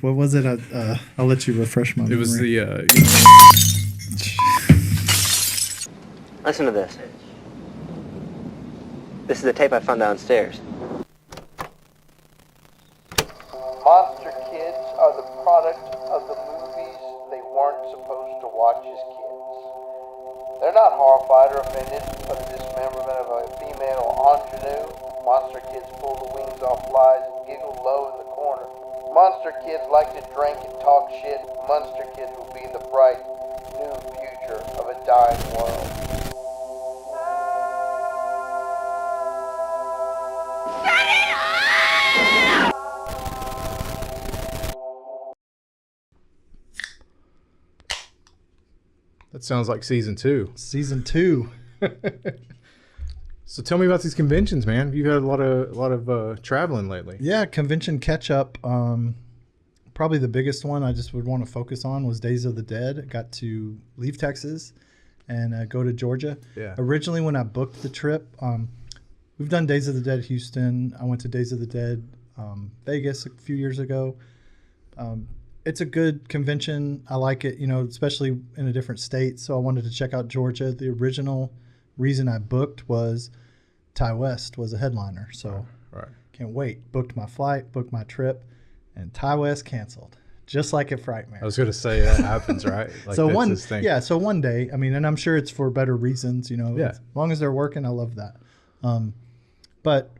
What was it? I'll let you refresh my memory. It was the. Listen to this. This is the tape I found downstairs. Monster kids are the product of the movies they weren't supposed to watch as kids. They're not horrified or offended by the dismemberment of a female ingenue. Monster kids pull the wings off flies and giggle low in the corner. Monster kids like to drink and talk shit. Monster kids will be the bright new future of a dying world. That sounds like season 2. Season 2. So tell me about these conventions, man. You've had a lot of traveling lately. Yeah, convention catch up. Probably the biggest one I just would want to focus on was Days of the Dead. I got to leave Texas and go to Georgia. Yeah. Originally, when I booked the trip, we've done Days of the Dead Houston. I went to Days of the Dead Vegas a few years ago. It's a good convention. I like it, you know, especially in a different state. So I wanted to check out Georgia. The original reason I booked was Ty West was a headliner. So can't wait. Booked my flight, booked my trip, and Ty West canceled. Just like at FRIGHTMARE. I was going to say that happens, right? Like so that's one day, I mean, and I'm sure it's for better reasons, you know. Yeah. As long as they're working, I love that. But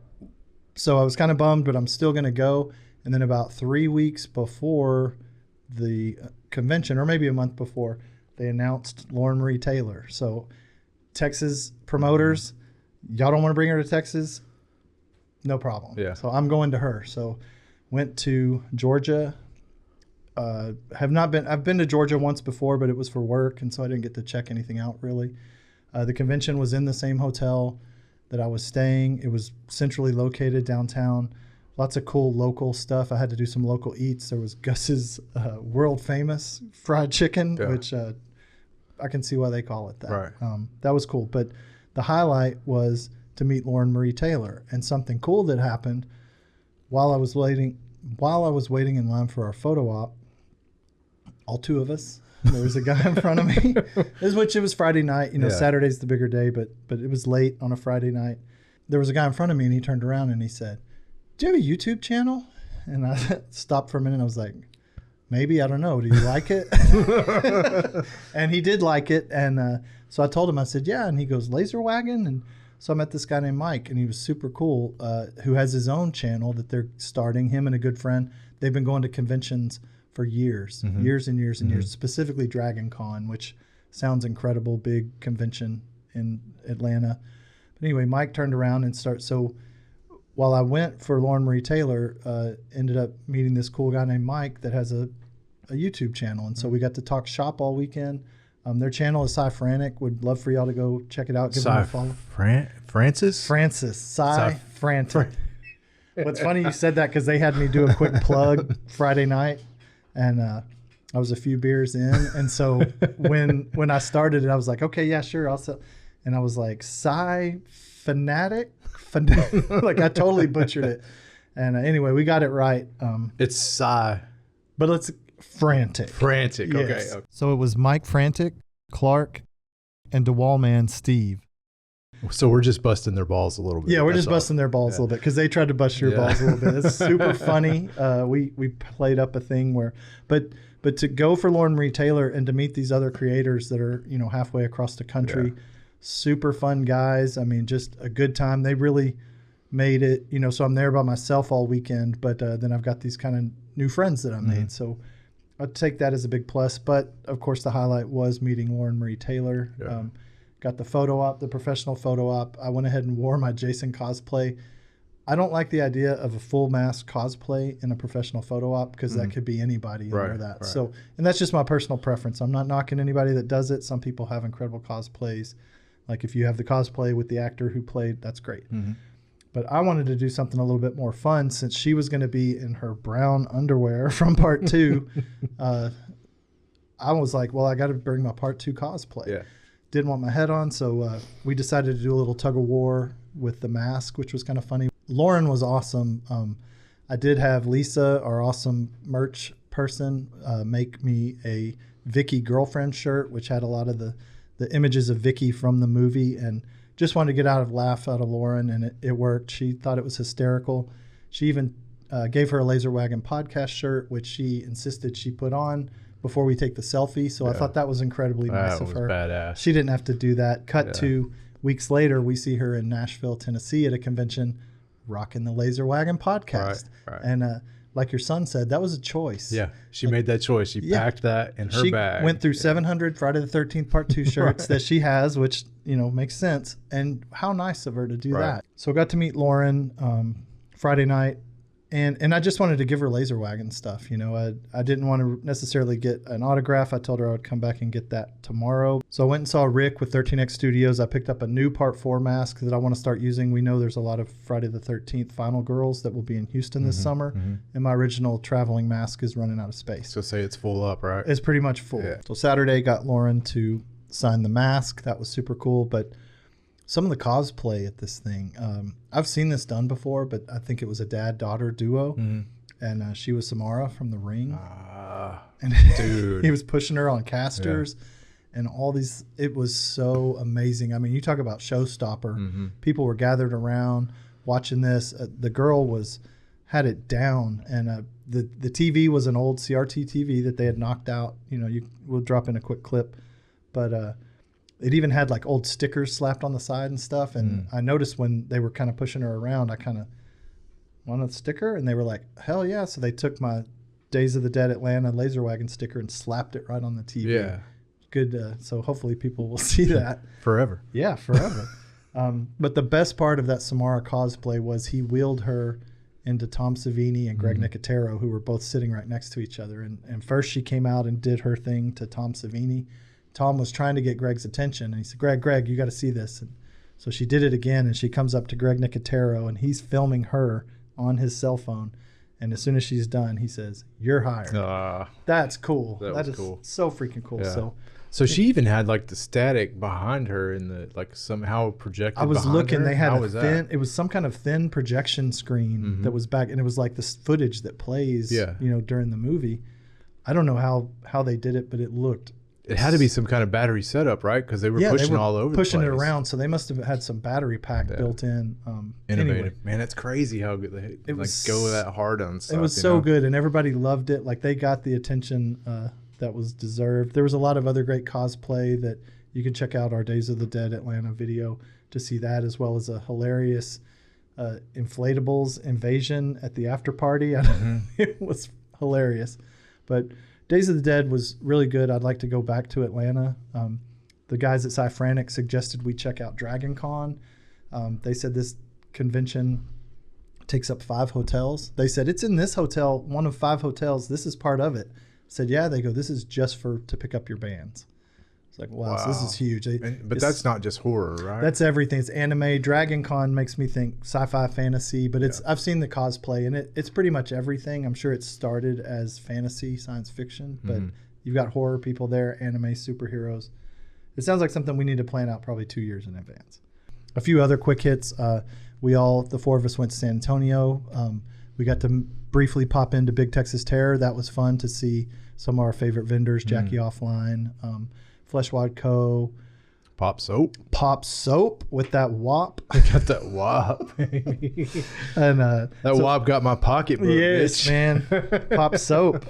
so I was kind of bummed, but I'm still going to go. And then about 3 weeks before the convention, or maybe a month before, they announced Lauren Marie Taylor. So Texas promoters, y'all don't want to bring her to Texas? No problem. Yeah. So I'm going to her. So went to Georgia. I've been to Georgia once before, but it was for work, and so I didn't get to check anything out really. The convention was in the same hotel that I was staying. It was centrally located downtown. Lots of cool local stuff. I had to do some local eats. There was Gus's world famous fried chicken, which I can see why they call it that. Right. That was cool. But the highlight was to meet Lauren Marie Taylor, and something cool that happened while I was waiting in line for our photo op. All 2 of us. There was a guy in front of me, which it was Friday night. You know, Saturday's the bigger day, but it was late on a Friday night. There was a guy in front of me, and he turned around and he said, "Do you have a YouTube channel?" And I stopped for a minute. And I was like, "Maybe, I don't know. Do you like it?" And he did like it. And so I told him, I said, "Yeah." And he goes, "Lazer Wagon?" And so I met this guy named Mike, and he was super cool, who has his own channel that they're starting, him and a good friend. They've been going to conventions for years, years and years and years, specifically Dragon Con, which sounds incredible, big convention in Atlanta. But anyway, Mike turned around and so while I went for Lauren Marie Taylor, ended up meeting this cool guy named Mike that has a YouTube channel. And so we got to talk shop all weekend. Their channel is Cy Frantic. Would love for y'all to go check it out. Give them a follow. Francis, Cy Frantic. What's funny, you said that because they had me do a quick plug Friday night. And I was a few beers in. And so when I started it, I was like, okay, yeah, sure. I'll sell. And I was like, Cy Fanatic? Like I totally butchered it. And anyway, we got it right. It's Cy. But it's Frantic. Frantic, yes. Okay. So it was Mike Frantic, Clark, and DeWall man Steve. So we're just busting their balls a little bit. Yeah, we're just busting their balls a little bit because they tried to bust your balls a little bit. It's super funny. We played up a thing where, but to go for Lauren Marie Taylor and to meet these other creators that are, you know, halfway across the country, super fun guys. I mean, just a good time. They really made it, you know, so I'm there by myself all weekend, but then I've got these kind of new friends that I made. So I'd take that as a big plus. But of course, the highlight was meeting Lauren Marie Taylor. Yeah. Got the photo op, the professional photo op. I went ahead and wore my Jason cosplay. I don't like the idea of a full mask cosplay in a professional photo op because that could be anybody and wear that. Right. So, and that's just my personal preference. I'm not knocking anybody that does it. Some people have incredible cosplays. Like if you have the cosplay with the actor who played, that's great. But I wanted to do something a little bit more fun since she was going to be in her brown underwear from part 2. I was like, well, I got to bring my part 2 cosplay. Yeah. Didn't want my head on, so we decided to do a little tug of war with the mask, which was kind of funny. Lauren was awesome. I did have Lisa, our awesome merch person make me a Vicky girlfriend shirt, which had a lot of the images of Vicky from the movie, and just wanted to get laugh out of Lauren, and it worked. She thought it was hysterical. She even gave her a Lazer Wagon podcast shirt, which she insisted she put on before we take the selfie. So I thought that was incredibly nice of her. Badass. She didn't have to do that. Cut to weeks later, we see her in Nashville, Tennessee at a convention rocking the Lazer Wagon podcast. Right. And like your son said, that was a choice. Yeah, she made that choice. She packed that in her bag. She went through 700 Friday the 13th Part 2 shirts that she has, which, makes sense. And how nice of her to do that. So I got to meet Lauren Friday night. And I just wanted to give her Lazer Wagon stuff. I didn't want to necessarily get an autograph. I told her I would come back and get that tomorrow. So I went and saw Rick with 13X Studios. I picked up a new Part 4 mask that I want to start using. We know there's a lot of Friday the 13th Final Girls that will be in Houston this summer. And my original traveling mask is running out of space. So say it's full up, right? It's pretty much full. Yeah. So Saturday got Lauren to sign the mask. That was super cool. But some of the cosplay at this thing, I've seen this done before, but I think it was a dad-daughter duo, and she was Samara from The Ring. And Dude. he was pushing her on casters and all these. It was so amazing. I mean, you talk about showstopper. People were gathered around watching this. The girl had it down, and the TV was an old CRT TV that they had knocked out. We'll drop in a quick clip, but it even had like old stickers slapped on the side and stuff. And I noticed when they were kind of pushing her around, I kind of wanted a sticker, and they were like, hell yeah. So they took my Days of the Dead Atlanta Lazer Wagon sticker and slapped it right on the TV. Yeah. Good. So hopefully people will see that. Forever. Yeah, forever. But the best part of that Samara cosplay was he wheeled her into Tom Savini and Greg Nicotero, who were both sitting right next to each other. And first she came out and did her thing to Tom Savini. Tom was trying to get Greg's attention, and he said, Greg, you got to see this. And so she did it again, and she comes up to Greg Nicotero, and he's filming her on his cell phone. And as soon as she's done, he says, "You're hired." That's cool. That is cool. So freaking cool. Yeah. So she even had like the static behind her in the somehow projected. I was looking. Her? They had How was that? It was some kind of thin projection screen that was back, and it was like this footage that plays, during the movie. I don't know how they did it, but it looked. It had to be some kind of battery setup, right? Because they were pushing all over pushing the it place. around, so they must have had some battery pack built in. Innovative. Anyway, Man, that's crazy how good they go that hard on stuff. It was so good, and everybody loved it. Like, they got the attention that was deserved. There was a lot of other great cosplay that you can check out our Days of the Dead Atlanta video to see that, as well as a hilarious inflatables invasion at the after party. It was hilarious. But Days of the Dead was really good. I'd like to go back to Atlanta. The guys at Cyfranic suggested we check out Dragon Con. They said this convention takes up 5 hotels. They said, it's in this hotel, one of 5 hotels. This is part of it. I said, yeah. They go, this is just to pick up your bands. It's like, wow. So this is huge. But that's not just horror, right? That's everything. It's anime. Dragon Con makes me think sci-fi fantasy, but I've seen the cosplay, and it's pretty much everything. I'm sure it started as fantasy, science fiction, but you've got horror people there, anime, superheroes. It sounds like something we need to plan out probably 2 years in advance. A few other quick hits. The 4 of us went to San Antonio. We got to briefly pop into Big Texas Terror. That was fun to see some of our favorite vendors, Jackie Offline, Fleshwad Co. Pop Soap with that WAP. I got that WAP, baby. And that WAP got my pocketbook. Yes, bitch. Man. Pop Soap.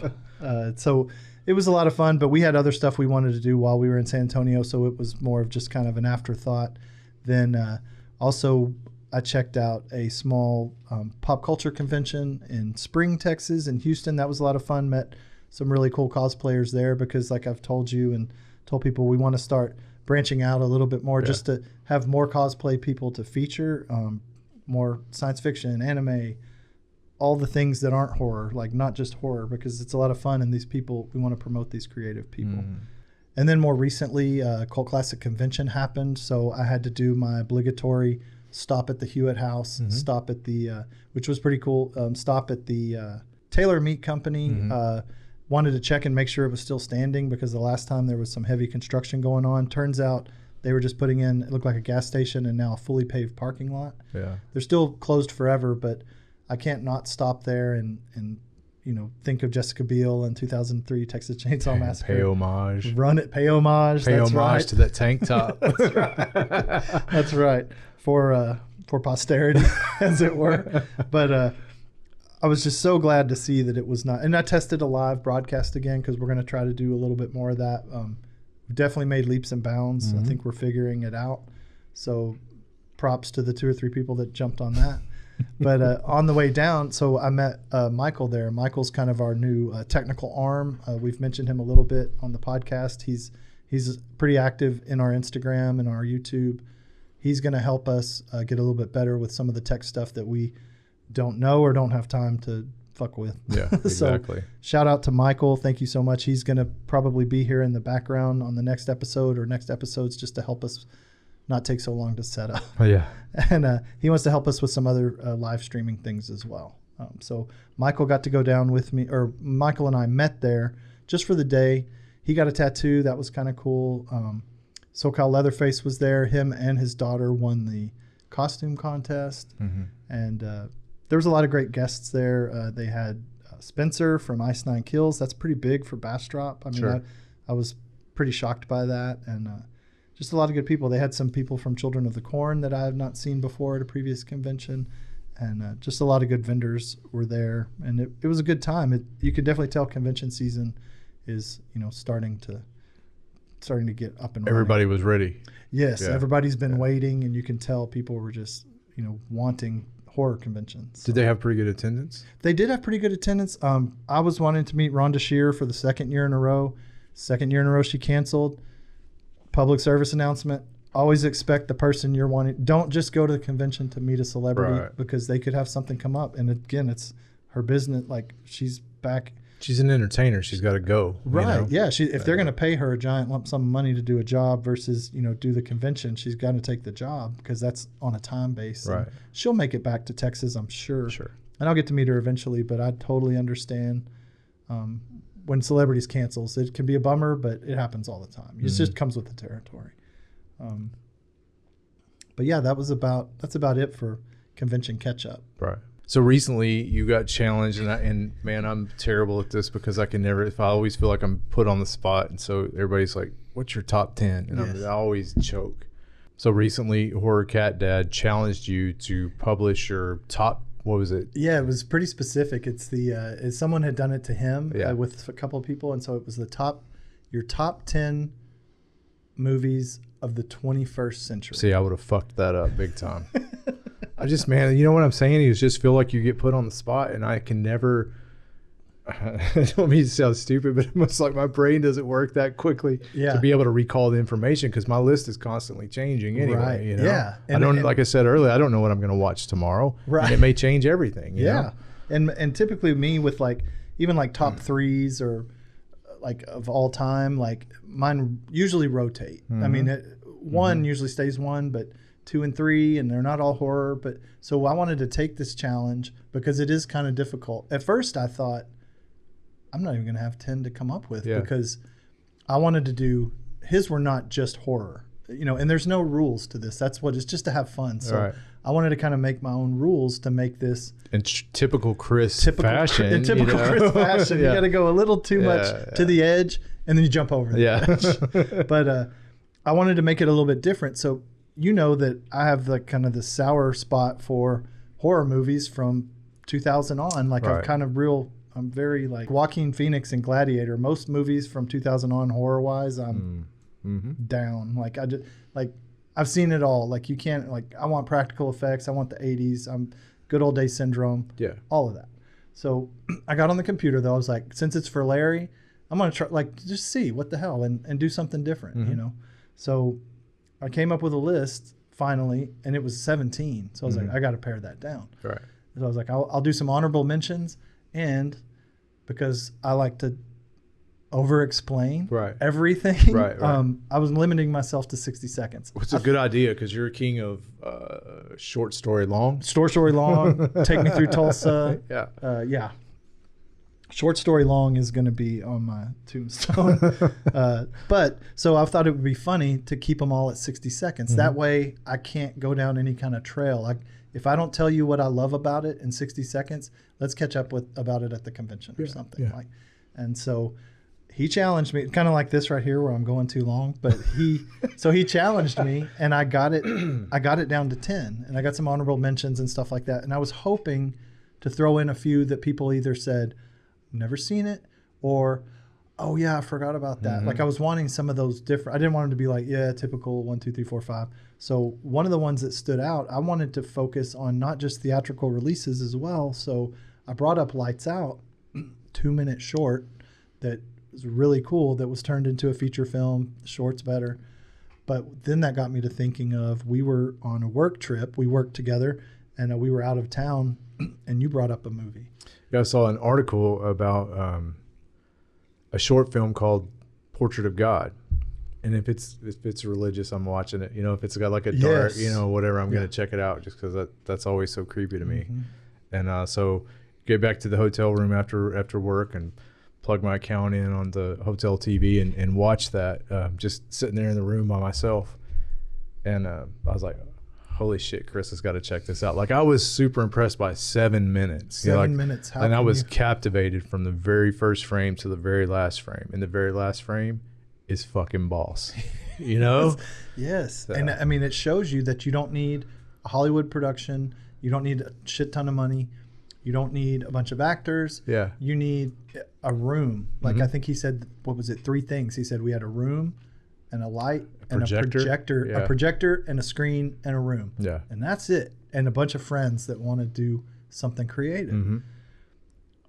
So it was a lot of fun, but we had other stuff we wanted to do while we were in San Antonio, so it was more of just kind of an afterthought. Then also I checked out a small pop culture convention in Spring, Texas, in Houston. That was a lot of fun. Met some really cool cosplayers there because, like I've told you and told people, we want to start branching out a little bit more just to have more cosplay people to feature, more science fiction, anime, all the things that aren't horror, like not just horror, because it's a lot of fun, and these people, we want to promote these creative people. And then more recently, Cult Classic Convention happened, so I had to do my obligatory stop at the Hewitt House, stop at the, which was pretty cool, stop at the Taylor Meat Company. Wanted to check and make sure it was still standing because the last time there was some heavy construction going on. Turns out they were just putting in, it looked like a gas station and now a fully paved parking lot. Yeah. They're still closed forever, but I can't not stop there and think of Jessica Biel and 2003 Texas Chainsaw Massacre. Pay homage. Run it, pay homage. Pay That's homage right. to that tank top. That's right. That's right. For posterity, as it were. But I was just so glad to see that it was not. And I tested a live broadcast again because we're going to try to do a little bit more of that. We definitely made leaps and bounds. I think we're figuring it out. So props to the 2 or 3 people that jumped on that. But on the way down, so I met Michael there. Michael's kind of our new technical arm. We've mentioned him a little bit on the podcast. He's pretty active in our Instagram and our YouTube. He's going to help us get a little bit better with some of the tech stuff that we don't know or don't have time to fuck with. Yeah, exactly. So shout out to Michael. Thank you so much. He's going to probably be here in the background on the next episode or next episodes just to help us not take so long to set up. Oh, yeah. And he wants to help us with some other live streaming things as well. So Michael got to go down with me, or Michael and I met there just for the day. He got a tattoo. That was kind of cool. SoCal Leatherface was there. Him and his daughter won the costume contest. And there was a lot of great guests there. They had Spencer from Ice 9 Kills. That's pretty big for Bastrop. I mean, Sure. I was pretty shocked by that. And just a lot of good people. They had some people from Children of the Corn that I have not seen before at a previous convention. And just a lot of good vendors were there. And it was a good time. You could definitely tell convention season is, starting to get up and running. Everybody was ready. Yes, Yeah. everybody's been waiting, and you can tell people were just, wanting horror conventions. Did they have pretty good attendance? They did have pretty good attendance. I was wanting to meet Rhonda Shear for the second year in a row. Second year in a row she canceled. Public service announcement. Always expect the person you're wanting. Don't just go to the convention to meet a celebrity because they could have something come up. And again, it's her business. Like, she's back. She's an entertainer. She's got to go. Right. Yeah. If they're going to pay her a giant lump sum of money to do a job versus, do the convention, she's got to take the job because that's on a time base. Right. She'll make it back to Texas, I'm sure. Sure. And I'll get to meet her eventually, but I totally understand when celebrities cancels. It can be a bummer, but it happens all the time. It just comes with the territory. But yeah, that's about it for convention catch up. Right. So recently you got challenged, and man, I'm terrible at this because I always feel like I'm put on the spot. And so everybody's like, what's your top 10? And I always choke. So recently Horror Cat Dad challenged you to publish your top, what was it? Yeah, it was pretty specific. It's someone had done it to him with a couple of people. And so it was your top 10 movies of the 21st century. See, I would have fucked that up big time. I just, man, you know what I'm saying? You just feel like you get put on the spot, and I can never, I don't mean to sound stupid, but almost like my brain doesn't work that quickly to be able to recall the information because my list is constantly changing anyway. Right. Yeah. And like I said earlier, I don't know what I'm going to watch tomorrow. Right. And it may change everything. You know? And typically me with even top threes or of all time, mine usually rotate. I mean, one usually stays one, but 2 and 3, and they're not all horror. But so I wanted to take this challenge because it is kind of difficult. At first I thought, I'm not even going to have 10 to come up with because I wanted to do, his were not just horror, and there's no rules to this. That's what it's just to have fun. So I wanted to kind of make my own rules to make this. In typical Chris fashion. In typical Chris fashion, you got to go a little too much to the edge, and then you jump over the edge. But I wanted to make it a little bit different. So that I have kind of the sour spot for horror movies from 2000 on. I'm very Joaquin Phoenix and Gladiator. Most movies from 2000 on horror wise, I'm down. I've seen it all. You can't I want practical effects. I want the 80s. I'm good old day syndrome. Yeah. All of that. So I got on the computer though. I was like, since it's for Larry, I'm going to try just see what the hell and do something different, So I came up with a list finally, and it was 17. So I was like, I got to pare that down. Right. So I was like, I'll do some honorable mentions, and because I like to over-explain everything, I was limiting myself to 60 seconds. It's a good idea because you're a king of short story long. Short story long. Take me through Tulsa. Yeah. Short story long is going to be on my tombstone. But so I thought it would be funny to keep them all at 60 seconds. That way I can't go down any kind of trail. if I don't tell you what I love about it in 60 seconds, let's catch up about it at the convention or something. Yeah. Like, and so he challenged me, kind of like this right here where I'm going too long, but he challenged me, and I got it down to 10, and I got some honorable mentions and stuff like that. And I was hoping to throw in a few that people either said, never seen it, or, oh yeah, I forgot about that. Like I was wanting some of those different, I didn't want them to be like, yeah, typical 1, 2, 3, 4, 5. So one of the ones that stood out, I wanted to focus on not just theatrical releases as well. So I brought up Lights Out, 2-minute short that was really cool, that was turned into a feature film. The short's better. But then that got me to thinking of, we were on a work trip, we worked together, and we were out of town, and you brought up a movie. Yeah, I saw an article about a short film called Portrait of God. And if it's religious, I'm watching it. You know, if it's got like a dark, you know, whatever, I'm going to check it out, just because that's always so creepy to me. And so get back to the hotel room after work and plug my account in on the hotel TV and watch that, just sitting there in the room by myself. And I was like, holy shit, Chris has got to check this out. Like, I was super impressed by 7 minutes. 7 minutes. And I was captivated from the very first frame to the very last frame. And the very last frame is fucking boss. You know? Yes. And I mean, it shows you that you don't need a Hollywood production. You don't need a shit ton of money. You don't need a bunch of actors. Yeah. You need a room. Like, I think he said, what was it? 3 things. He said we had a room and a light and a projector, a projector and a screen and a room. Yeah. And that's it. And a bunch of friends that want to do something creative.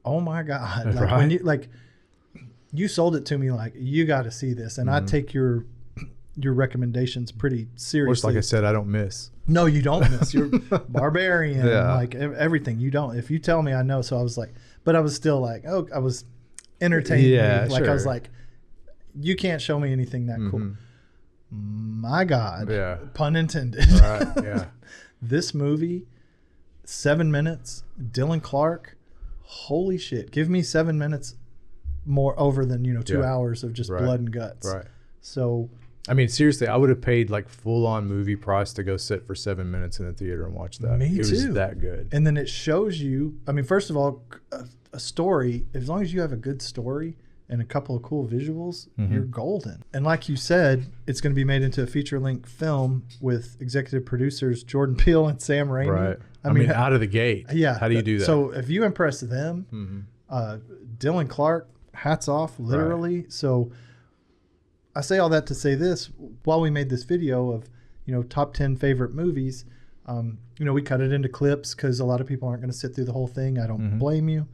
Oh my God. Like, when you sold it to me, like, you got to see this. And I take your recommendations pretty seriously. Which, like I said, I don't miss. No, you don't miss. You're barbarian. Like everything. You don't. If you tell me, I know. So I was like, but I was still like, oh, I was entertained. Yeah, like sure. I was like, you can't show me anything that cool. My God. Yeah. Pun intended. Right. Yeah. This movie, 7 minutes, Dylan Clark. Holy shit. Give me 7 minutes more over than, 2 hours of just blood and guts. Right. So, I mean, seriously, I would have paid like full-on movie price to go sit for 7 minutes in the theater and watch that. Me too. It was that good. And then it shows you, I mean, first of all, a story, as long as you have a good story and a couple of cool visuals, you're golden. And like you said, it's going to be made into a feature-length film with executive producers Jordan Peele and Sam Raimi. Right. I mean, out of the gate. Yeah. How do you do that? So if you impress them, Dylan Clark, hats off, literally. Right. So I say all that to say this: while we made this video of, top 10 favorite movies, we cut it into clips because a lot of people aren't going to sit through the whole thing. I don't blame you.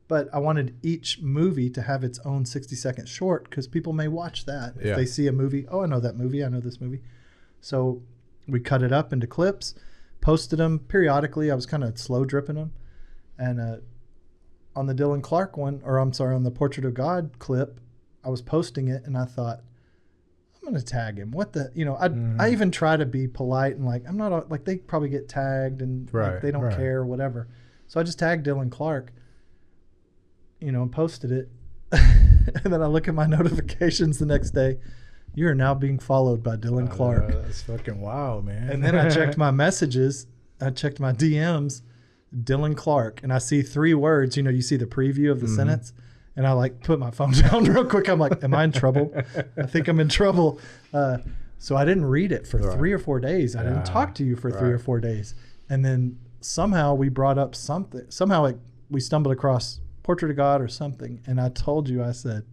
But I wanted each movie to have its own 60-second short because people may watch that. If they see a movie, oh, I know that movie. I know this movie. So we cut it up into clips, posted them periodically. I was kind of slow dripping them. And on the Dylan Clark one, or I'm sorry, on the Portrait of God clip, I was posting it and I thought, I'm going to tag him. What the, I even try to be polite and like, I'm not like, they probably get tagged and like, they don't care or whatever. So I just tagged Dylan Clark, and posted it. And then I look at my notifications the next day. You are now being followed by Dylan Clark. That's fucking wow, man. And then I checked my messages. I checked my DMs, Dylan Clark. And I see 3 words, you see the preview of the sentence. And I put my phone down real quick. I'm like, am I in trouble? I think I'm in trouble. So I didn't read it for 3 or 4 days. I didn't talk to you for 3 or 4 days. And then somehow we brought up something. Somehow we stumbled across Portrait of God or something. And I told you, I said,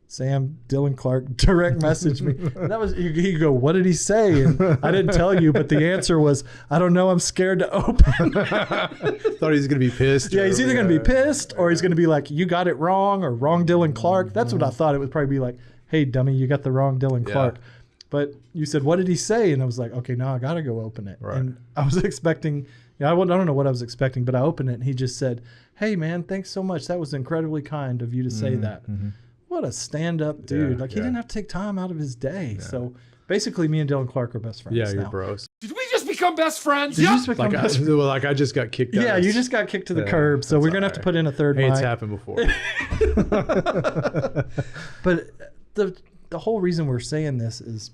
Sam, Dylan Clark direct messaged me. And that was, you go, what did he say? And I didn't tell you, but the answer was, I don't know, I'm scared to open. Thought he was going to be pissed. Yeah, he's either going to be pissed or he's going to be like, you got it wrong, or wrong Dylan Clark. That's what I thought. It would probably be like, hey, dummy, you got the wrong Dylan Clark. But you said, what did he say? And I was like, okay, now I got to go open it. Right. And I was expecting, I don't know what I was expecting, but I opened it and he just said, hey, man, thanks so much. That was incredibly kind of you to say that. What a stand-up dude. He didn't have to take time out of his day. Yeah. So basically me and Dylan Clark are best friends now. Yeah, you're bros. Did we just become best friends? Did you just become best friends? Like I just got kicked out. Yeah, you just got kicked to the curb. So we're going to have to put in a third mic. It's happened before. But the whole reason we're saying this is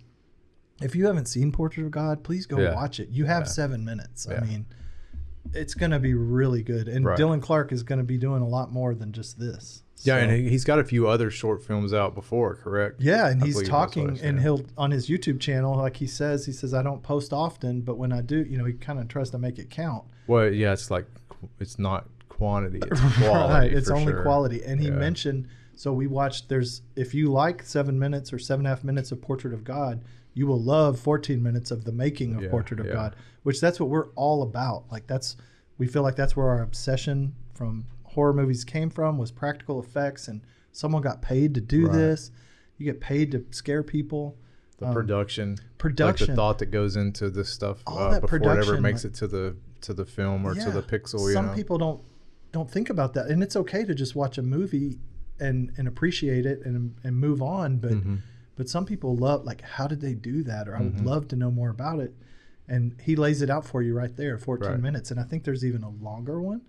if you haven't seen Portrait of God, please go Yeah. watch it. You have Yeah. 7 minutes. Yeah. I mean, it's going to be really good. And Right. Dylan Clark is going to be doing a lot more than just this. Yeah, So- and he's got a few other short films out before, correct? yeah, and I he's believe that's talking, what I and said. he'll on his YouTube channel, like he says, I don't post often, but when I do, he kind of tries to make it count. Well, yeah, it's like it's not quantity, it's quality. Right, it's for only sure. quality. And he Yeah. mentioned, so we watched. If you like 7 minutes or 7.5 minutes of Portrait of God, you will love 14 minutes of the making of Yeah, Portrait of yeah. God, which that's what we're all about. Like we feel like that's where our obsession from horror movies came from, was practical effects, and someone got paid to do Right. this. You get paid to scare people. The production, like production. the thought that goes into this stuff All that before it ever production, makes like- it to the film or to the pixel. Some people don't think about that, and it's okay to just watch a movie and appreciate it and move on. But Mm-hmm. but some people love, like, how did they do that? Or I would love to know more about it. And he lays it out for you right there, 14 Right. minutes. And I think there's even a longer one.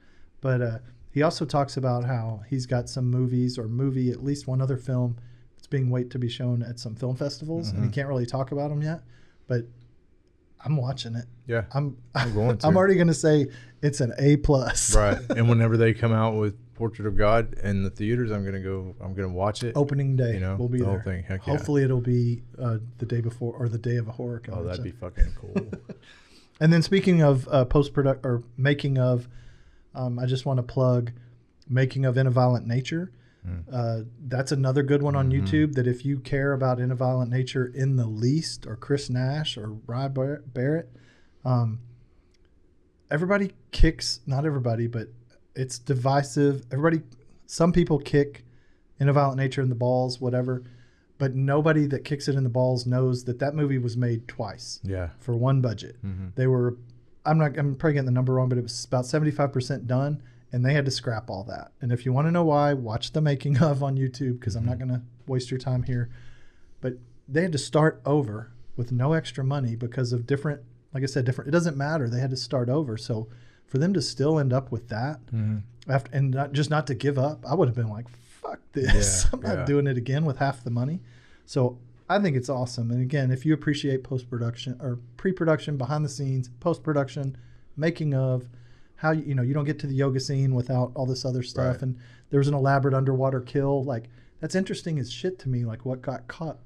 But he also talks about how he's got some movies, at least one other film that's being waiting to be shown at some film festivals, and he can't really talk about them yet. But I'm watching it. Yeah, I'm going to. I'm already going to say it's an A+. right. And whenever they come out with Portrait of God in the theaters, I'm gonna watch it. Opening day, we'll be the there. whole thing. Heck yeah. Hopefully it'll be the day before or the day of a horror Oh, convention. that'd be fucking cool. And then speaking of post-product or making of, I just want to plug Making of In a Violent Nature. That's another good one on YouTube, that if you care about In a Violent Nature in the least, or Chris Nash or Rye Barrett, everybody kicks, not everybody, but it's divisive. Some people kick In a Violent Nature in the balls, whatever, but nobody that kicks it in the balls knows that movie was made twice. Yeah. For one budget. They were, I'm probably getting the number wrong, but it was about 75% done, and they had to scrap all that. And if you want to know why, watch the making of on YouTube, because I'm not going to waste your time here. But they had to start over with no extra money because of different, like I said, it doesn't matter. They had to start over. So for them to still end up with that, after, and not to give up, I would have been like, fuck this. Yeah, I'm not doing it again with half the money. So I think it's awesome. And again, if you appreciate post-production or pre-production, behind the scenes, post-production, making of, how you don't get to the yoga scene without all this other stuff. Right. And there was an elaborate underwater kill. Like, that's interesting as shit to me. Like, what got cut.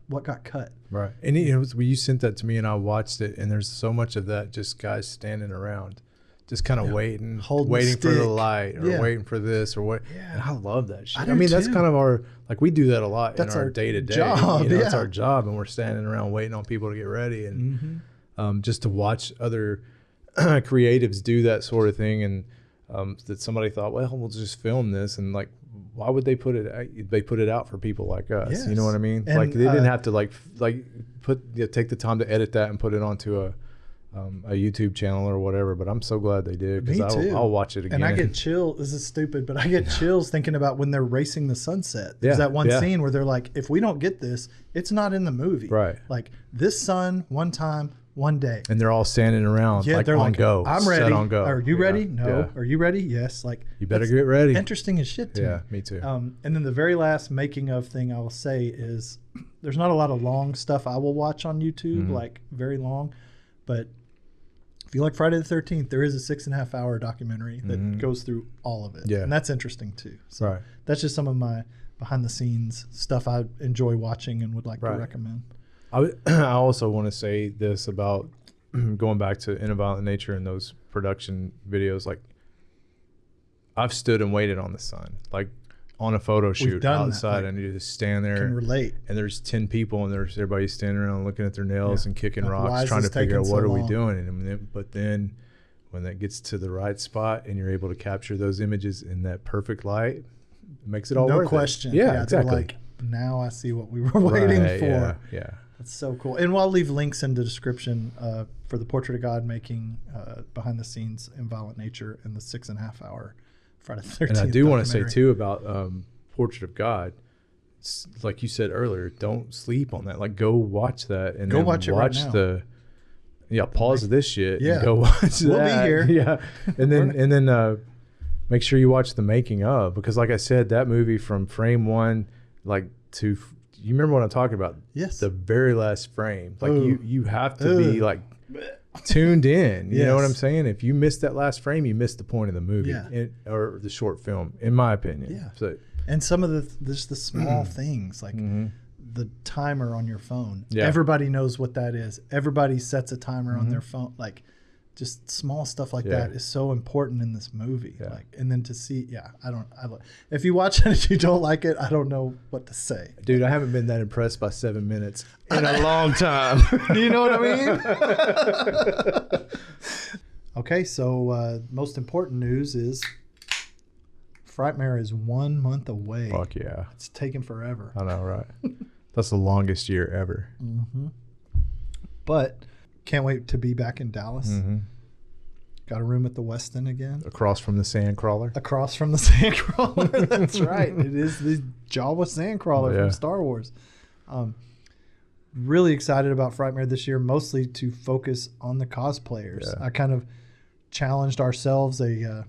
Right. And when you sent that to me and I watched it, and there's so much of that, just guys standing around, just kind of waiting Holding for the stick. light, or Yeah. waiting for this or what. Yeah. And I love that shit. I do mean, that's too. kind of our, like, we do that a lot That's in our our day-to-day. job, It's yeah. our job, and we're standing around waiting on people to get ready. And just to watch other creatives do that sort of thing, and that somebody thought, well, we'll just film this, and like, why would they put it? They put it out for people like us. Yes. You know what I mean? And, like, they didn't have to take the time to edit that and put it onto a YouTube channel or whatever. But I'm so glad they did, Me because too. I'll watch it again. And I get chills. This is stupid, but I get chills thinking about when they're racing the sunset. Yeah, There's that one yeah. scene where they're like, if we don't get this, it's not in the movie. Right. Like, this sun, one time, one day. And they're all standing around, Yeah, like, they're on like, go. I'm set ready. on go. Are you Yeah, ready? No. yeah. Are you ready? Yes. Like, You better that's get ready. interesting as shit to me. Yeah, me too. And then the very last making of thing I will say is, there's not a lot of long stuff I will watch on YouTube, like very long, but if you like Friday the 13th, there is a 6.5 hour documentary that goes through all of it. Yeah. And that's interesting too. So Right. that's just some of my behind the scenes stuff I enjoy watching and would like to Right. recommend. I also want to say this about going back to In a Violent Nature and those production videos. Like, I've stood and waited on the sun, like on a photo shoot done that, outside, like, and you just stand there Can relate. and there's 10 people, and there's everybody standing around looking at their nails Yeah. and kicking Like, why rocks, is trying to this figure out taking what so are we long? doing. But then when that gets to the right spot and you're able to capture those images in that perfect light, it makes it all No worth question. it. Yeah, they're exactly. like, now I see what we were waiting Right, for. Yeah, yeah. That's so cool. And I'll leave links in the description for the Portrait of God making, behind the scenes in Violent Nature, and the 6.5 hour Friday the 13th. And I do want to say documentary. too about Portrait of God, like you said earlier, don't sleep on that. Like, go watch that, and Go then watch it right now. pause this shit. Yeah. And go watch We'll be that. here. Yeah, and then make sure you watch the making of, because like I said, that movie from frame one, like to you remember what I'm talking about? Yes. The very last frame. Like Ooh. you have to be like tuned in. You know what I'm Yes. saying? If you miss that last frame, you missed the point of the movie or the short film, in my opinion. Yeah. So, And some of the small things like the timer on your phone. Yeah. Everybody knows what that is. Everybody sets a timer on their phone. Like just small stuff like that is so important in this movie. Yeah. Like, and then to see, if you watch it and you don't like it, I don't know what to say. dude, I haven't been that impressed by 7 minutes in a long time. You know what I mean? Okay, so most important news is FRIGHTMARE is 1 month away. Fuck yeah. It's taken forever. I know, right? That's the longest year ever. But can't wait to be back in Dallas. Got a room at the Westin again. Across from the Sandcrawler. Across from the Sandcrawler. That's right. It is the Jawa Sandcrawler from Star Wars. Really excited about FRIGHTMARE this year, mostly to focus on the cosplayers. Yeah. I kind of challenged ourselves to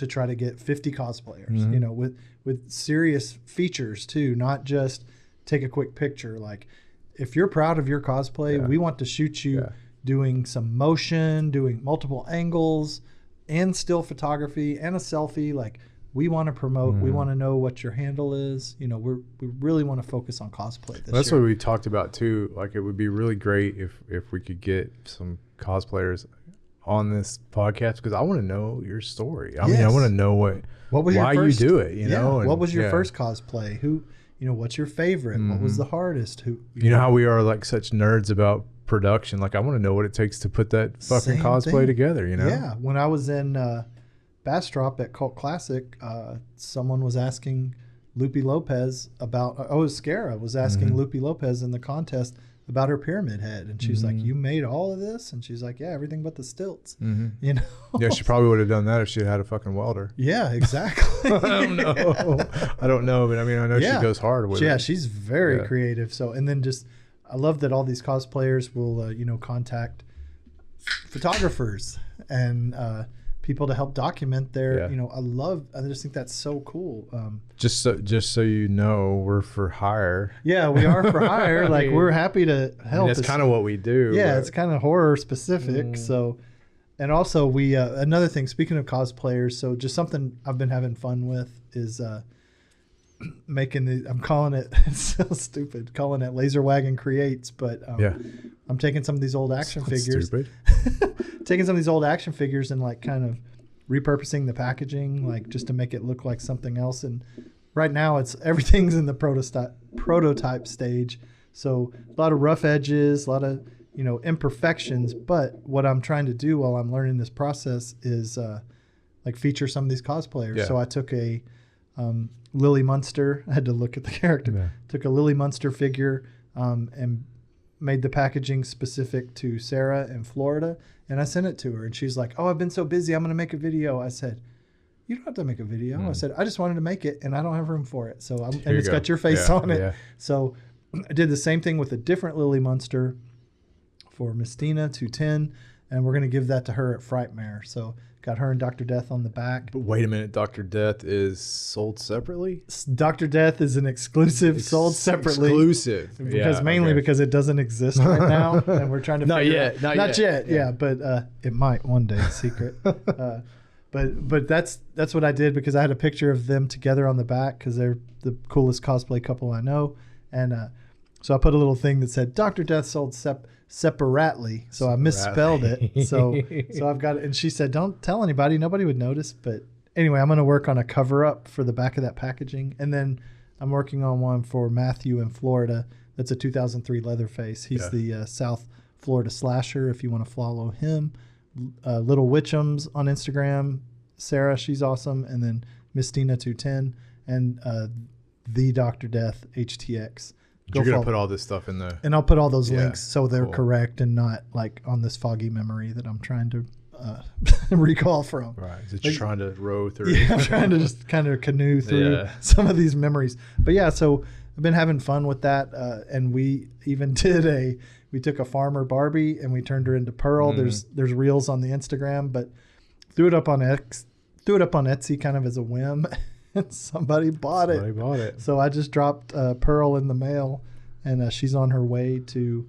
try to get 50 cosplayers, you know, with serious features too, not just take a quick picture. Like if you're proud of your cosplay, we want to shoot you doing some motion, doing multiple angles and still photography and a selfie. Like we want to promote, we want to know what your handle is. You know, we really want to focus on cosplay this That's year. what we talked about too. Like it would be really great if we could get some cosplayers on this podcast, because I want to know your story. I mean, I want to know What was why your first, you do it, you know? And, what was your first cosplay? Who, you know, what's your favorite? What was the hardest? Who, you know how we are like such nerds about production. Like I want to know what it takes to put that fucking Same cosplay thing. together, you know? Yeah. When I was in Bastrop at Cult Classic, someone was asking Lupe Lopez about, Scara was asking Lupe Lopez in the contest about her pyramid head. And she's like, you made all of this? And she's like, yeah, everything but the stilts. You know? Yeah, she probably would have done that if she had a fucking welder. Yeah, exactly. I don't know. I don't know, but I mean, I know she goes hard with it. Yeah, she's very creative. So, and then just, I love that all these cosplayers will, you know, contact photographers and people to help document their, you know, I just think that's so cool. Just so you know, we're for hire. Yeah, we are for hire. Like we're happy to help. I mean, that's kind of what we do. Yeah, but it's kind of horror specific. So, and also we, another thing, speaking of cosplayers, so just something I've been having fun with is making I'm calling it, it's so stupid, calling it Lazer Wagon Creates, but I'm taking some of these old action figures. Stupid. Taking some of these old action figures and like kind of repurposing the packaging, like just to make it look like something else. And right now everything's in the prototype stage. So a lot of rough edges, a lot of, you know, imperfections. But what I'm trying to do while I'm learning this process is like feature some of these cosplayers. Yeah. So I took a Lily Munster. I had to look at the character. Yeah. Took a Lily Munster figure and made the packaging specific to Sarah in Florida, and I sent it to her, and she's like, "Oh, I've been so busy. I'm going to make a video." I said, "You don't have to make a video." I said, "I just wanted to make it, and I don't have room for it. So, and it's got your face on it." Yeah. So, I did the same thing with a different Lily Munster for Mistina 210, and we're going to give that to her at FRIGHTMARE. So, got her and Dr. Death on the back. But wait a minute, Dr. Death is sold separately? Dr. Death is an exclusive, sold separately. Exclusive. Because because it doesn't exist right now, and we're trying to not figure yet, out. Not yet. Yeah, but it might one day, secret. But that's what I did, because I had a picture of them together on the back, because they're the coolest cosplay couple I know, and so I put a little thing that said Dr. Death sold separately, so I misspelled it. So I've got it, and she said, "Don't tell anybody; nobody would notice." But anyway, I'm going to work on a cover up for the back of that packaging, and then I'm working on one for Matthew in Florida. That's a 2003 Leatherface. He's the South Florida slasher. If you want to follow him, Little Witchums on Instagram. Sarah, she's awesome, and then Mistina 210 and the Dr. Death HTX. You're going to put all this stuff in the... And I'll put all those links so they're correct and not like on this foggy memory that I'm trying to recall from. Right. That you're trying to row through. Yeah, I'm trying to just kind of canoe through some of these memories. But yeah, so I've been having fun with that. And we even we took a farmer Barbie and we turned her into Pearl. There's reels on the Instagram, but threw it up on Etsy kind of as a whim. and somebody bought it. So I just dropped Pearl in the mail, and she's on her way to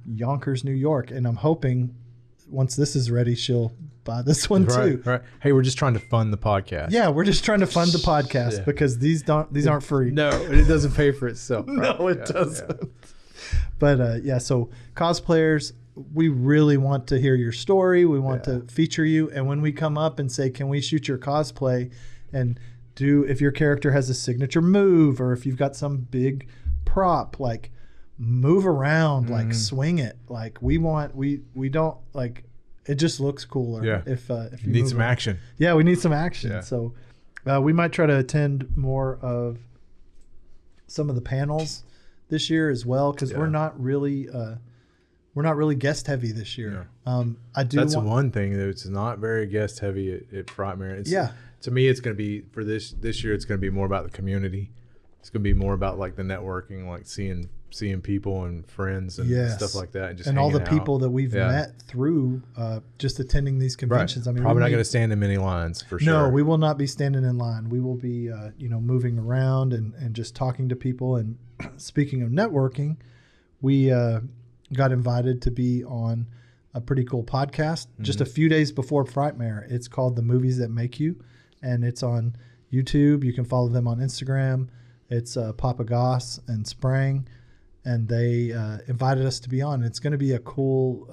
Yonkers, New York. And I'm hoping once this is ready, she'll buy this one too. Right. Hey, we're just trying to fund the podcast. Yeah, we're just trying to fund the podcast because these aren't free. No, it doesn't pay for itself. Right? No, it doesn't. Yeah. But so cosplayers, we really want to hear your story. We want to feature you. And when we come up and say, can we shoot your cosplay, and if your character has a signature move, or if you've got some big prop, like move around, like swing it. Like we don't like, it just looks cooler. Yeah. If you need some action. Yeah, we need some action. Yeah. So we might try to attend more of some of the panels this year as well, because we're not really guest heavy this year. Yeah. That's one thing though. It's not very guest heavy at FRIGHTMARE. To me, it's going to be for this year. It's going to be more about the community. It's going to be more about like the networking, like seeing people and friends and stuff like that, and just all the out. People that we've met through just attending these conventions. Right. I mean, probably not going to stand in many lines for sure. No, we will not be standing in line. We will be moving around and just talking to people. And speaking of networking, we got invited to be on a pretty cool podcast just a few days before FRIGHTMARE. It's called The Movies That Make You, and it's on YouTube. You can follow them on Instagram. It's Papa Goss and Sprang, and they invited us to be on. It's going to be a cool,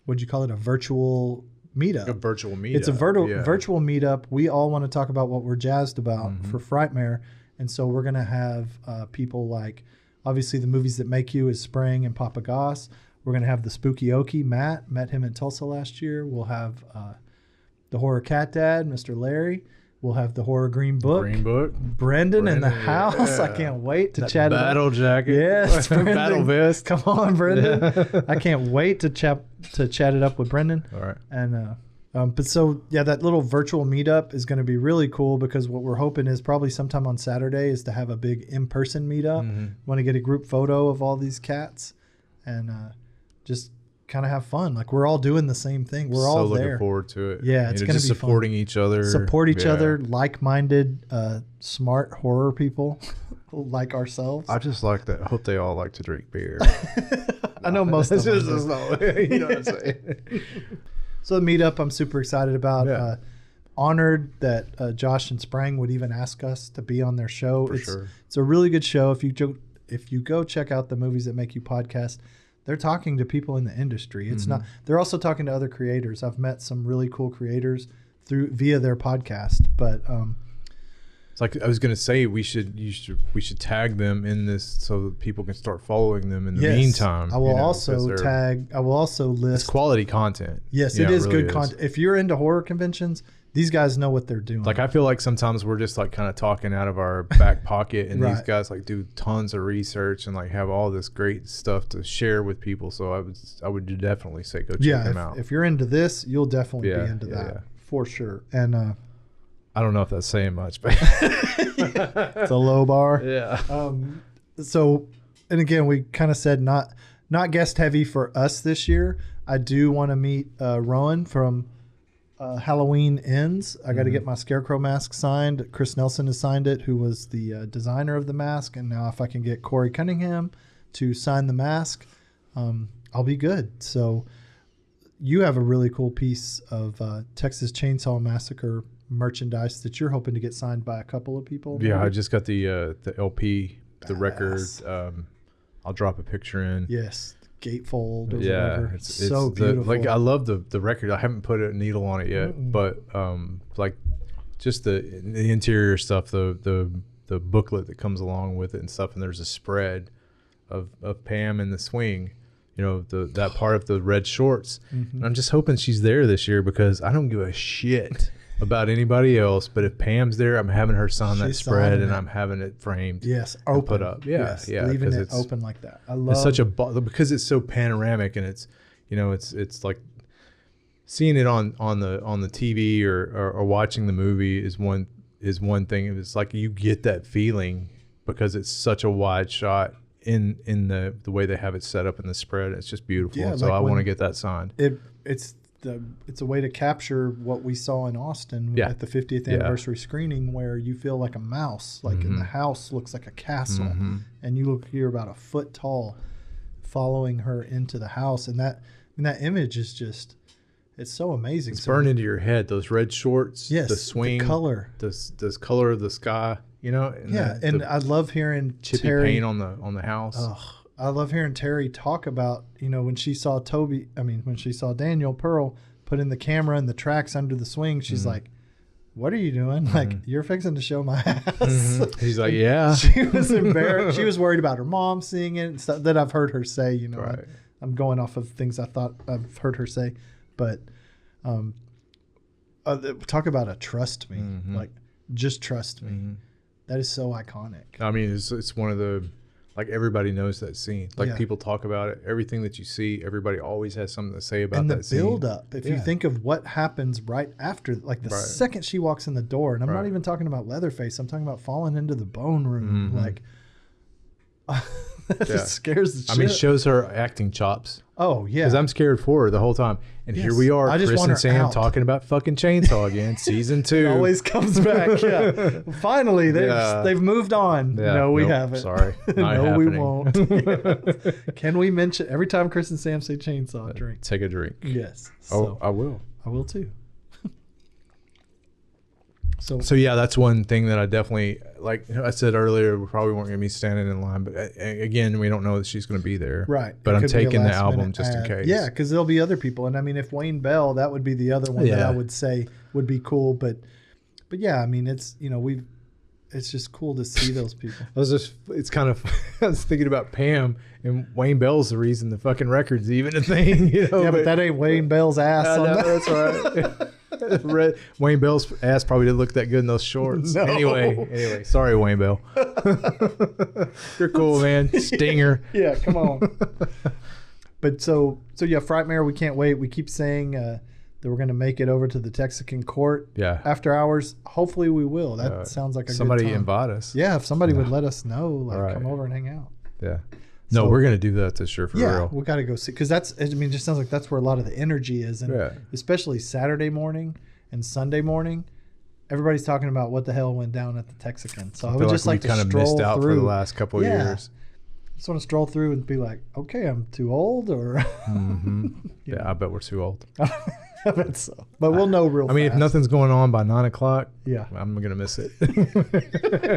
what'd you call it, a virtual meetup. A virtual meetup. It's a virtual meetup. We all want to talk about what we're jazzed about for FRIGHTMARE, and so we're going to have people like, obviously The Movies That Make You is Sprang and Papa Goss. We're going to have the Spooky Okie, Matt. Met him in Tulsa last year. We'll have the Horror Cat Dad, Mr. Larry. We'll have the Horror Greenbook. Brendan in the house. I can't wait to chat battle jacket. Yes, battle vest. Come on, Brendan. I can't wait to chat it up with Brendan. All right. And but so that little virtual meetup is going to be really cool, because what we're hoping is probably sometime on Saturday is to have a big in-person meetup. Want to get a group photo of all these cats and just kind of have fun. Like we're all doing the same thing. We're all there. Looking forward to it. Yeah, it's going to be supporting fun. each other. Support each other, like-minded, smart horror people like ourselves. I just like that. I hope they all like to drink beer. I know most of them. You know what I'm saying? So the meetup, I'm super excited about. Yeah. Honored that Josh and Sprang would even ask us to be on their show. It's a really good show. If you go check out the Movies That Make You podcast, they're talking to people in the industry. It's not. They're also talking to other creators. I've met some really cool creators via their podcast. But it's like I was going to say, we should tag them in this so that people can start following them in the meantime. I will also list. It's quality content. Yes, it is good content. If you're into horror conventions, these guys know what they're doing. Like I feel like sometimes we're just like kind of talking out of our back pocket, and these guys like do tons of research and like have all this great stuff to share with people. So I would definitely say go check them out. If you're into this, you'll definitely be into that for sure. And I don't know if that's saying much, but it's a low bar. Yeah. So, and again, we kind of said not guest heavy for us this year. I do want to meet Rowan from Halloween Ends. I got to get my Scarecrow mask signed. Chris Nelson has signed it, who was the designer of the mask. And now if I can get Corey Cunningham to sign the mask, I'll be good. So you have a really cool piece of Texas Chainsaw Massacre merchandise that you're hoping to get signed by a couple of people. Yeah, maybe? I just got the LP, the record. I'll drop a picture in. Yes. Gatefold or whatever. It's so beautiful. Like I love the record. I haven't put a needle on it yet, but like just the interior stuff, the booklet that comes along with it and stuff, and there's a spread of Pam in the swing, that part of the red shorts. And I'm just hoping she's there this year, because I don't give a shit about anybody else, but if Pam's there, I'm having her sign that spread, and I'm having it framed. Yes, open, put up. Yeah, leaving it open like that. I love. It's such because it's so panoramic, and it's it's like seeing it on the TV or watching the movie is one thing. It's like you get that feeling because it's such a wide shot in the way they have it set up in the spread. It's just beautiful. Yeah, so like I want to get that signed. It's it's a way to capture what we saw in Austin at the 50th anniversary screening, where you feel like a mouse, like in the house looks like a castle, and you look here about a foot tall, following her into the house, and that image is just, it's so amazing. It's burned into your head. Those red shorts, the swing, the color, this color of the sky, you know. And and I love hearing chippy Terry paint on the house. Oh, I love hearing Terry talk about, you know, when she saw Daniel Pearl put in the camera and the tracks under the swing, she's like, "What are you doing? Like, you're fixing to show my ass." He's like, "Yeah." She was embarrassed. She was worried about her mom seeing it and stuff that I've heard her say. You know, Right. I'm going off of things I thought I've heard her say, but talk about a trust me, like just trust me. That is so iconic. I mean, it's one of the, like, everybody knows that scene. Like, people talk about it. Everything that you see, everybody always has something to say about that scene. And the build up, if you think of what happens right after, like the second she walks in the door, and I'm not even talking about Leatherface, I'm talking about falling into the bone room. Like, that just scares the shit. I mean, it shows her acting chops. Oh, yeah. Because I'm scared for her the whole time. And here we are, Chris and Sam talking about fucking Chainsaw again, season 2. It always comes back, Finally, they've moved on. Yeah. No, we haven't. Sorry. Not no, happening. we won't. Can we mention, every time Chris and Sam say Chainsaw, drink. Take a drink. Yes. Oh, I will. I will too. So yeah, that's one thing that I definitely, like I said earlier, we probably weren't going to be standing in line, but again, we don't know that she's going to be there. Right. But I'm taking the album just in case. Yeah, because there'll be other people. And I mean, if Wayne Bell, that would be the other one that I would say would be cool. But yeah, I mean, it's, you know, it's just cool to see those people. It's kind of, I was thinking about Pam, and Wayne Bell's the reason the fucking record's even a thing. You know? Yeah, but that ain't Wayne Bell's ass. That's right. Wayne Bell's ass probably didn't look that good in those shorts. No. Anyway, sorry, Wayne Bell. You're cool, man. Stinger. Yeah, come on. But so yeah, Frightmare, we can't wait. We keep saying that we're going to make it over to the Texican court after hours. Hopefully we will. That sounds like a somebody good time. Invite us. Yeah, if somebody would let us know, like come over and hang out. Yeah. No, we're going to do that this year for real. Yeah, we got to go see, because that's, I mean, it just sounds like that's where a lot of the energy is. And especially Saturday morning and Sunday morning, everybody's talking about what the hell went down at the Texican. So I would just like to kind of missed out through for the last couple of years. Just want to stroll through and be like, okay, I'm too old, or Yeah, I bet we're too old. I bet so. But we'll know real fast. I mean, if nothing's going on by 9 o'clock, yeah, I'm going to miss it.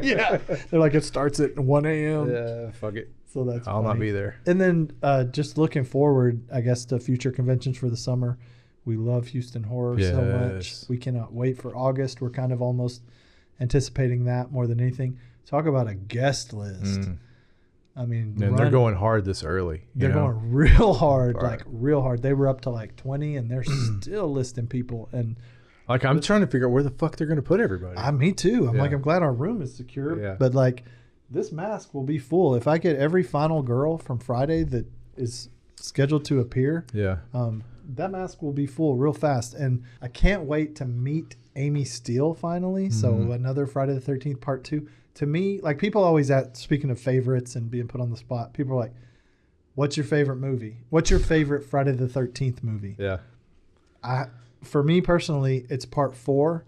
Yeah. They're like, it starts at 1 a.m. Yeah, fuck it. So that's I'll not be there. And then just looking forward, I guess, to future conventions for the summer. We love Houston Horror so much. We cannot wait for August. We're kind of almost anticipating that more than anything. Talk about a guest list. I mean, and they're going hard this early. They're going real hard, like real hard. They were up to like 20, and they're still listing people. And like, I'm trying to figure out where the fuck they're going to put everybody. Me too. I'm like, I'm glad our room is secure. Yeah. But like, this mask will be full. If I get every final girl from Friday that is scheduled to appear, that mask will be full real fast. And I can't wait to meet Amy Steele finally. So another Friday the 13th part 2. To me, like, people always ask, speaking of favorites and being put on the spot, people are like, what's your favorite movie? What's your favorite Friday the 13th movie? Yeah. For me personally, it's part 4.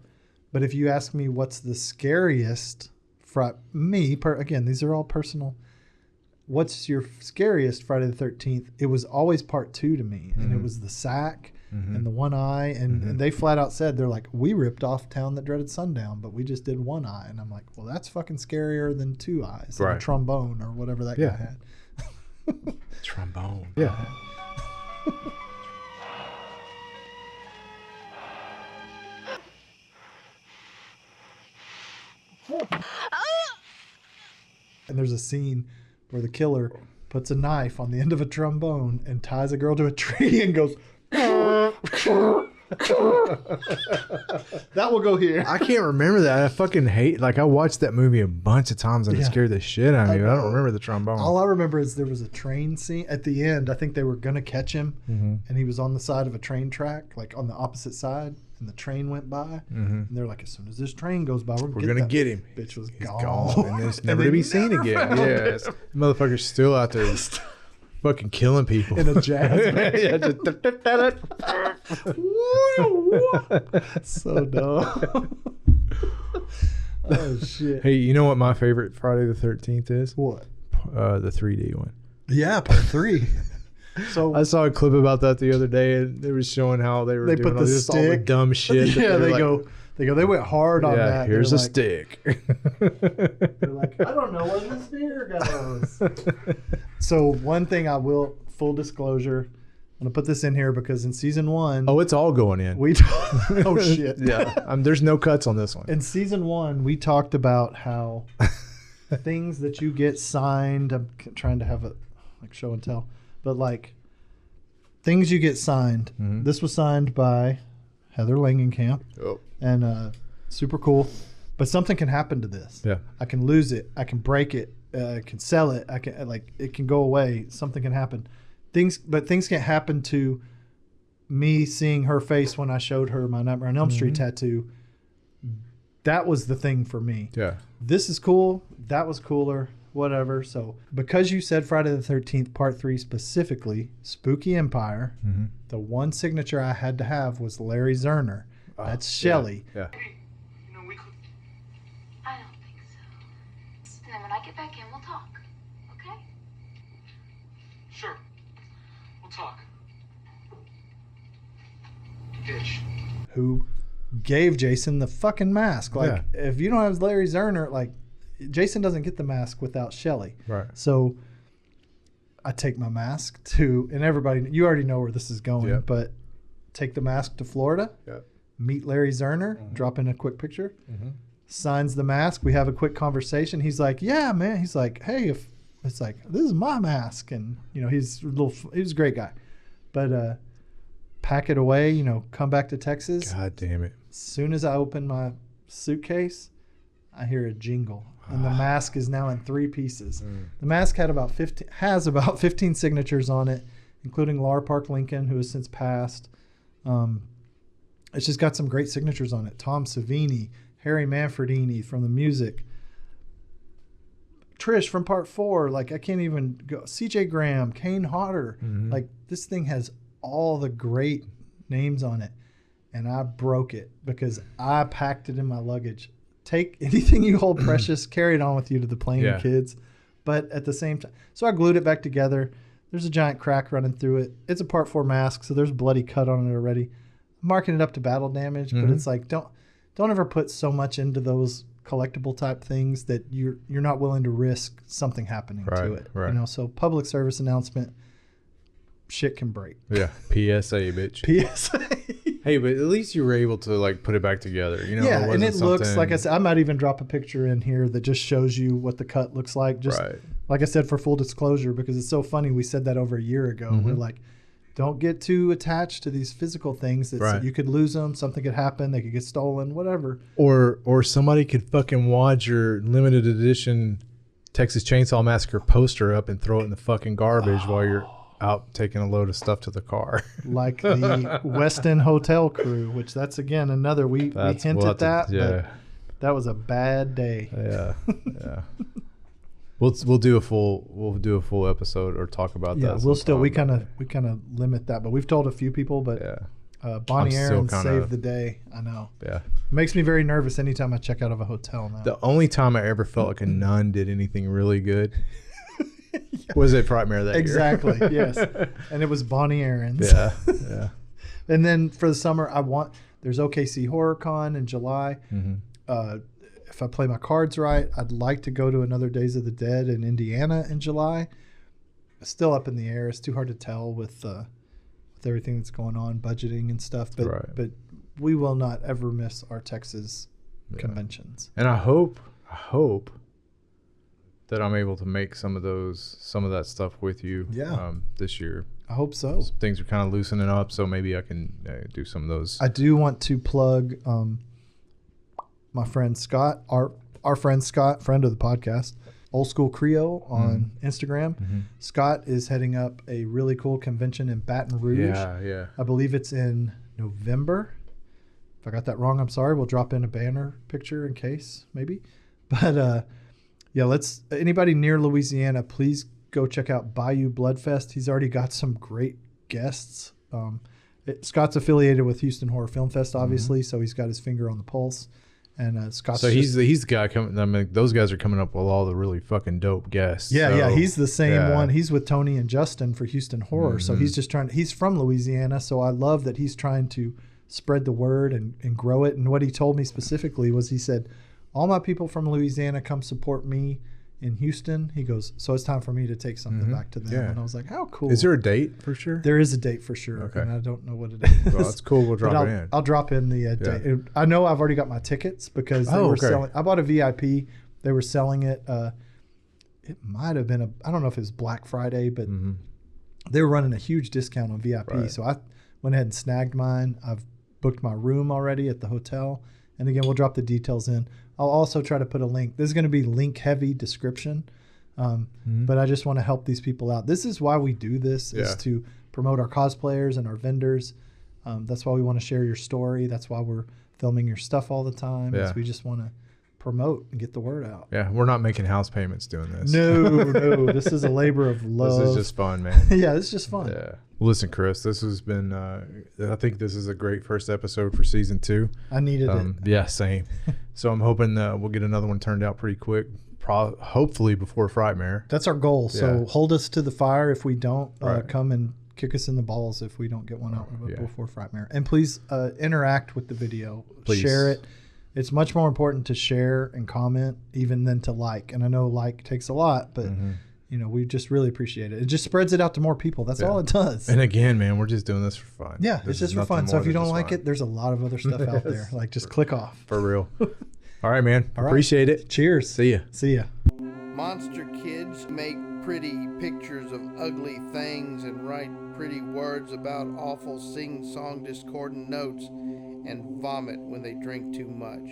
But if you ask me what's the scariest, again, these are all personal. What's your scariest Friday the 13th? It was always part 2 to me. And it was the sack and the one eye. And they flat out said, they're like, we ripped off Town That Dreaded Sundown, but we just did one eye. And I'm like, well, that's fucking scarier than 2 eyes. Right. A trombone or whatever that guy had. Trombone. Yeah. And there's a scene where the killer puts a knife on the end of a trombone and ties a girl to a tree and goes, that will go here. I can't remember that. I fucking hate, like, I watched that movie a bunch of times and it scared the shit out of me. But I don't remember the trombone. All I remember is there was a train scene at the end. I think they were going to catch him and he was on the side of a train track, like on the opposite side, and the train went by and they're like, as soon as this train goes by, we're going to get him. Bitch was He's gone. And it's never to be seen again. Yes. The motherfucker's still out there fucking killing people in a jazz band. So dumb. Oh shit. Hey, you know what my favorite Friday the 13th is? What? The 3D one. Yeah, part 3. So I saw a clip about that the other day, and they were showing how they were They doing put all the this all the stick. dumb shit. that yeah, they're they like, they went hard on yeah, that. here's They're a like- stick. They're like, I don't know where the spear goes. So one thing I will, full disclosure, I'm gonna put this in here because in season 1, Oh, it's all going in. oh shit, Yeah, there's no cuts on this one. In season 1, we talked about how things that you get signed. I'm trying to have a like show and tell, but like things you get signed. Mhm. This was signed by Heather Langenkamp, Oh. and super cool. But something can happen to this. Yeah. I can lose it. I can break it. I can sell it. I can it can go away. Something can happen. But things can't happen to me seeing her face when I showed her my Nightmare on Elm Street tattoo. That was the thing for me. Yeah. This is cool. That was cooler. Whatever. So because you said Friday the 13th Part 3 specifically, Spooky Empire, the one signature I had to have was Larry Zerner. That's Shelley. Yeah. I don't think so. And then when I get back in, we'll talk. Okay? Sure. We'll talk. Bitch. Who gave Jason the fucking mask. Like, if you don't have Larry Zerner, like, Jason doesn't get the mask without Shelley. Right. So I take my mask to, and everybody, you already know where this is going, Yep. but take the mask to Florida, Yep. meet Larry Zerner, drop in a quick picture, signs the mask. We have a quick conversation. He's like, yeah, man. He's like, hey, if it's like, this is my mask. And, you know, he's a great guy. But pack it away, you know, come back to Texas. God damn it. As soon as I open my suitcase, I hear a jingle, and the mask is now in 3 pieces. The mask has about 15 signatures on it, including Laura Park Lincoln, who has since passed. It's just got some great signatures on it. Tom Savini, Harry Manfredini from the music, Trish from Part 4. Like, I can't even go. CJ Graham, Kane Hodder. Like, this thing has all the great names on it. And I broke it because I packed it in my luggage. Take anything you hold precious, carry it on with you to the plane, Yeah. kids. But at the same time, so I glued it back together. There's a giant crack running through it. It's a Part 4 mask, so there's a bloody cut on it already. I'm marking it up to battle damage, but it's like, don't ever put so much into those collectible type things that you're not willing to risk something happening to it. Right. You know, so public service announcement, shit can break. Yeah. PSA, bitch. PSA. Hey, but at least you were able to like put it back together. You know, Yeah, and it wasn't looks, something- like I said, I might even drop a picture in here that just shows you what the cut looks like. Just Right. like I said, for full disclosure, because it's so funny. We said that over a year ago. We're like, don't get too attached to these physical things that Right. you could lose them. Something could happen. They could get stolen, whatever. Or somebody could fucking wad your limited edition Texas Chainsaw Massacre poster up and throw it in the fucking garbage while you're out taking a load of stuff to the car. Like the Westin Hotel crew, which that's, again, another, we hinted we'll have to- that, yeah. but that was a bad day. Yeah. Yeah. We'll do a full episode or talk about Yeah, that. we'll still, we sometime, kind of limit that, but we've told a few people, but yeah. Bonnie I'm still Aaron kinda- saved the day. I know. Yeah. Makes me very nervous anytime I check out of a hotel now. The only time I ever felt like a nun did anything really good was at FRIGHTMARE that Exactly. year. Yes. And it was Bonnie Aaron's. Yeah. Yeah. And then for the summer, there's OKC Horror Con in July. If I play my cards right, I'd like to go to another Days of the Dead in Indiana in July. It's still up in the air. It's too hard to tell with everything that's going on, budgeting and stuff. But Right. but we will not ever miss our Texas conventions. And I hope that I'm able to make some of that stuff with you this year. I hope so. Things are kind of loosening up, so maybe I can do some of those. I do want to plug my friend Scott, our friend Scott, friend of the podcast, Old School Creole on Instagram. Scott is heading up a really cool convention in Baton Rouge. Yeah. I believe it's in November. If I got that wrong, I'm sorry. We'll drop in a banner picture in case, maybe. But yeah, anybody near Louisiana, please go check out BAYOU BLOODFEST. He's already got some great guests. Scott's affiliated with Houston Horror Film Fest, obviously, so he's got his finger on the pulse. And Scott's so he's the guy coming. I mean, those guys are coming up with all the really fucking dope guests. Yeah, so, yeah, he's the same one. He's with Tony and Justin for Houston Horror, so he's just trying. He's from Louisiana, so I love that he's trying to spread the word and grow it. And what he told me specifically was, he said, all my people from Louisiana come support me in Houston. He goes, so it's time for me to take something back to them. Yeah. And I was like, how cool. Is there a date for sure? There is a date for sure. Okay. And I don't know what it is. Well, that's cool. We'll drop it in. I'll drop in the date. I know I've already got my tickets because they were selling. I bought a VIP. They were selling it. It might have been I don't know if it was Black Friday, but they were running a huge discount on VIP. Right. So I went ahead and snagged mine. I've booked my room already at the hotel. And again, we'll drop the details in. I'll also try to put a link. This is going to be link heavy description. But I just want to help these people out. This is why we do this, is to promote our cosplayers and our vendors. That's why we want to share your story. That's why we're filming your stuff all the time. Yeah. We just want to promote and get the word out. Yeah, we're not making house payments doing this. No. This is a labor of love. This is just fun, man. Yeah, it's just fun. Yeah. Listen, Chris, this has been, I think this is a great first episode for season 2. I needed it. Yeah, same. So I'm hoping we'll get another one turned out pretty quick. Hopefully before FRIGHTMARE. That's our goal. So hold us to the fire if we don't. Right. Come and kick us in the balls if we don't get one out before FRIGHTMARE. And please interact with the video. Please. Share it. It's much more important to share and comment even than to like. And I know like takes a lot, but we just really appreciate it. It just spreads it out to more people. That's all it does. And again, man, we're just doing this for fun. Yeah, it's just for fun. So if you don't like it, there's a lot of other stuff out there. Like, just click off. For real. All right, man. All right. Appreciate it. Cheers. See ya. See ya. Monster kids make pretty pictures of ugly things and write pretty words about awful sing-song discordant notes and vomit when they drink too much.